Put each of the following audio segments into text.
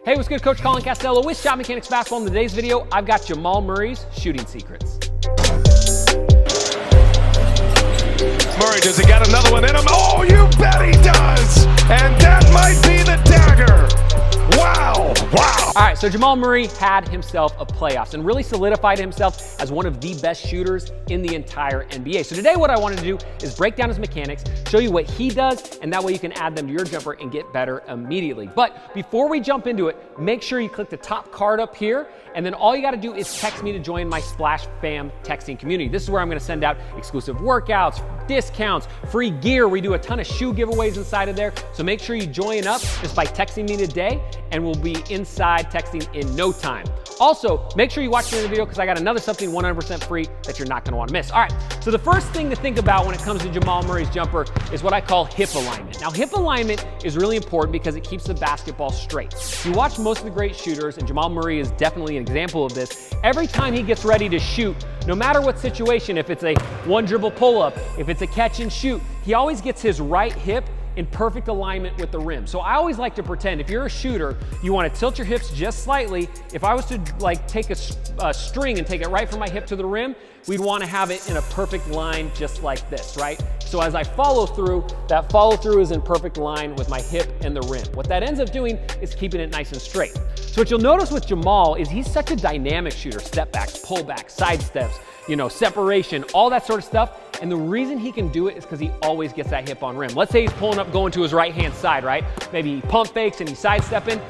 Hey, what's good? Coach Colin Castello with ShotMechanics Basketball. In today's video, I've got Jamal Murray's shooting secrets. Murray, does he got another one in him? Oh, you bet he does! And that might be the dagger. Wow, wow. All right, so Jamal Murray had himself a playoffs and really solidified himself as one of the best shooters in the entire NBA. So today what I wanted to do is break down his mechanics, show you what he does, and that way you can add them to your jumper and get better immediately. But before we jump into it, make sure you click the top card up here, and then all you gotta do is text me to join my Splash Fam texting community. This is where I'm gonna send out exclusive workouts, discounts, free gear. We do a ton of shoe giveaways inside of there. So make sure you join up just by texting me today, and we'll be inside texting in no time. Also, make sure you watch the end of the video because I got another something 100% free that you're not gonna wanna miss. All right, so the first thing to think about when it comes to Jamal Murray's jumper is what I call hip alignment. Now, hip alignment is really important because it keeps the basketball straight. You watch most of the great shooters, and Jamal Murray is definitely an example of this. Every time he gets ready to shoot, no matter what situation, if it's a one dribble pull-up, if it's a catch and shoot, he always gets his right hip in perfect alignment with the rim. So I always like to pretend, if you're a shooter, you wanna tilt your hips just slightly. If I was to take a string and take it right from my hip to the rim, we'd wanna have it in a perfect line just like this, right? So as I follow through, that follow through is in perfect line with my hip and the rim. What that ends up doing is keeping it nice and straight. So what you'll notice with Jamal is he's such a dynamic shooter, step backs, pull backs, side steps, separation, all that sort of stuff. And the reason he can do it is because he always gets that hip on rim. Let's say he's pulling up, going to his right-hand side, right? Maybe he pump fakes and he's sidestepping.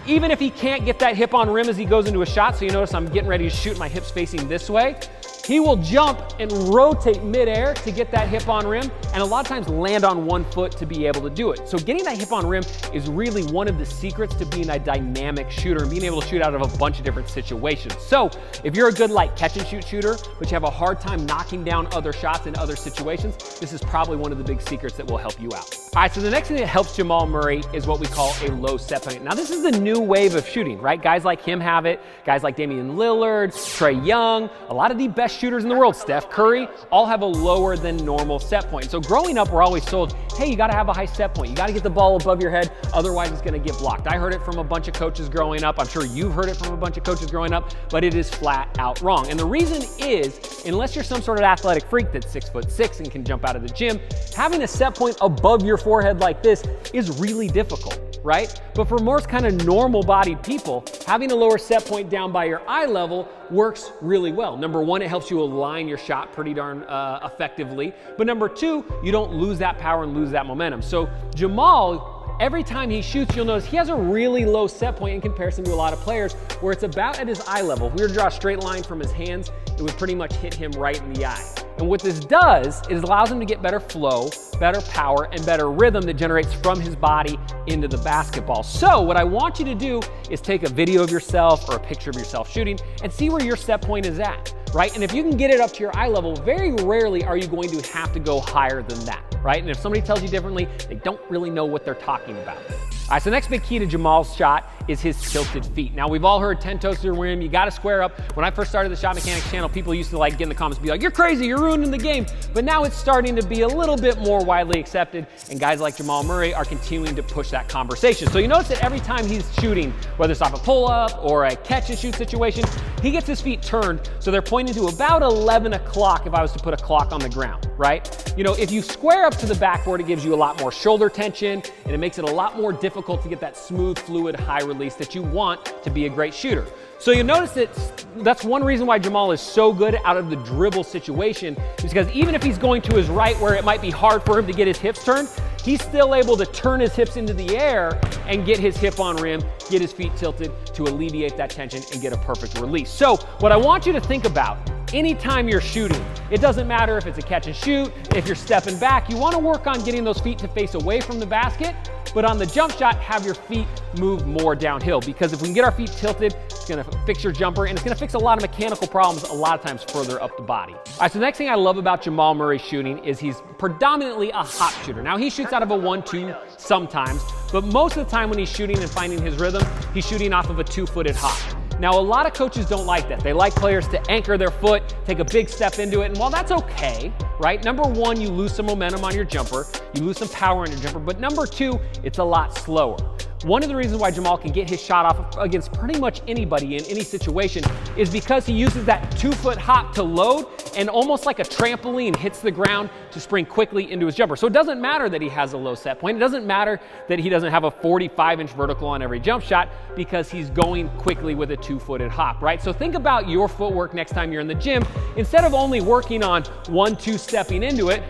Even if he can't get that hip on rim as he goes into a shot, so you notice I'm getting ready to shoot, my hip's facing this way, he will jump and rotate midair to get that hip on rim, and a lot of times land on one foot to be able to do it. So getting that hip on rim is really one of the secrets to being a dynamic shooter and being able to shoot out of a bunch of different situations. So if you're a good catch and shoot shooter, but you have a hard time knocking down other shots in other situations, this is probably one of the big secrets that will help you out. All right, so the next thing that helps Jamal Murray is what we call a low set point. Now this is the new wave of shooting, right? Guys like him have it, guys like Damian Lillard, Trae Young, a lot of the best shooters in the world, Steph Curry, all have a lower than normal set point. So growing up, we're always told, hey, you gotta have a high set point. You gotta get the ball above your head, otherwise it's gonna get blocked. I heard it from a bunch of coaches growing up. I'm sure you've heard it from a bunch of coaches growing up, but it is flat out wrong. And the reason is, unless you're some sort of athletic freak that's 6'6" and can jump out of the gym, having a set point above your forehead like this is really difficult, right? But for most kind of normal bodied people, having a lower set point down by your eye level works really well. Number one, it helps you align your shot pretty darn effectively. But number two, you don't lose that power and lose that momentum. So Jamal, every time he shoots, you'll notice he has a really low set point in comparison to a lot of players where it's about at his eye level. If we were to draw a straight line from his hands, it would pretty much hit him right in the eye. And what this does is it allows him to get better flow, better power, and better rhythm that generates from his body into the basketball. So what I want you to do is take a video of yourself or a picture of yourself shooting and see where your set point is at, right? And if you can get it up to your eye level, very rarely are you going to have to go higher than that, right? And if somebody tells you differently, they don't really know what they're talking about. All right, so the next big key to Jamal's shot is his tilted feet. Now, we've all heard 10 toes to the rim, you gotta square up. When I first started the ShotMechanics channel, people used to get in the comments and be like, you're crazy, you're ruining the game. But now it's starting to be a little bit more widely accepted, and guys like Jamal Murray are continuing to push that conversation. So you notice that every time he's shooting, whether it's off a pull-up or a catch and shoot situation, he gets his feet turned, so they're pointing to about 11 o'clock if I was to put a clock on the ground, right? If you square up to the backboard, it gives you a lot more shoulder tension, and it makes it a lot more difficult to get that smooth, fluid, high release that you want to be a great shooter. So you'll notice that that's one reason why Jamal is so good out of the dribble situation, is because even if he's going to his right where it might be hard for him to get his hips turned, he's still able to turn his hips into the air and get his hip on rim, get his feet tilted to alleviate that tension and get a perfect release. So what I want you to think about anytime you're shooting, it doesn't matter if it's a catch and shoot, if you're stepping back, you want to work on getting those feet to face away from the basket, but on the jump shot, have your feet move more downhill, because if we can get our feet tilted, it's gonna fix your jumper, and it's gonna fix a lot of mechanical problems a lot of times further up the body. All right, so the next thing I love about Jamal Murray shooting is he's predominantly a hop shooter. Now, he shoots out of a 1-2 sometimes, but most of the time when he's shooting and finding his rhythm, he's shooting off of a 2-footed hop. Now, a lot of coaches don't like that. They like players to anchor their foot, take a big step into it, and while that's okay, right? Number one, you lose some momentum on your jumper, you lose some power on your jumper, but number two, it's a lot slower. One of the reasons why Jamal can get his shot off against pretty much anybody in any situation is because he uses that 2-foot hop to load and almost like a trampoline hits the ground to spring quickly into his jumper. So it doesn't matter that he has a low set point. It doesn't matter that he doesn't have a 45-inch vertical on every jump shot because he's going quickly with a 2-footed hop, right? So think about your footwork next time you're in the gym. Instead of only working on 1-2 stepping into it,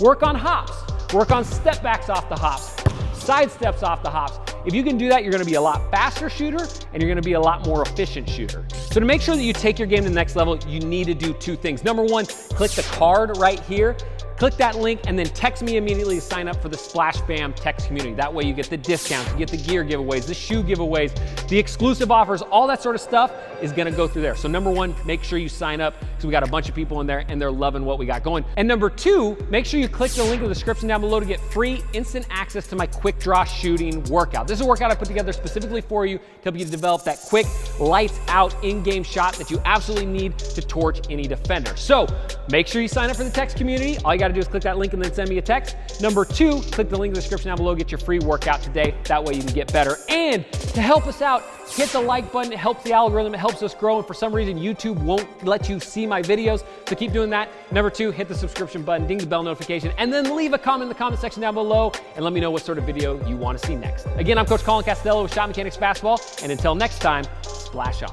work on hops. Work on step backs off the hops, side steps off the hops. If you can do that, you're gonna be a lot faster shooter and you're gonna be a lot more efficient shooter. So to make sure that you take your game to the next level, you need to do 2 things. Number 1, click the card right here. Click that link and then text me immediately to sign up for the Splash Fam text community. That way you get the discounts, you get the gear giveaways, the shoe giveaways, the exclusive offers, all that sort of stuff is gonna go through there. So number 1, make sure you sign up because we got a bunch of people in there and they're loving what we got going. And number 2, make sure you click the link in the description down below to get free instant access to my quick draw shooting workout. This is a workout I put together specifically for you to help you develop that quick, lights out in-game shot that you absolutely need to torch any defender. So make sure you sign up for the text community. All you gotta do is click that link and then send me a text. Number 2, click the link in the description down below, get your free workout today. That way you can get better. And to help us out, hit the like button. It helps the algorithm, it helps us grow. And for some reason, YouTube won't let you see my videos. So keep doing that. Number 2, hit the subscription button, ding the bell notification, and then leave a comment in the comment section down below and let me know what sort of video you want to see next. Again, I'm Coach Colin Castello with ShotMechanics Basketball. And until next time, splash on.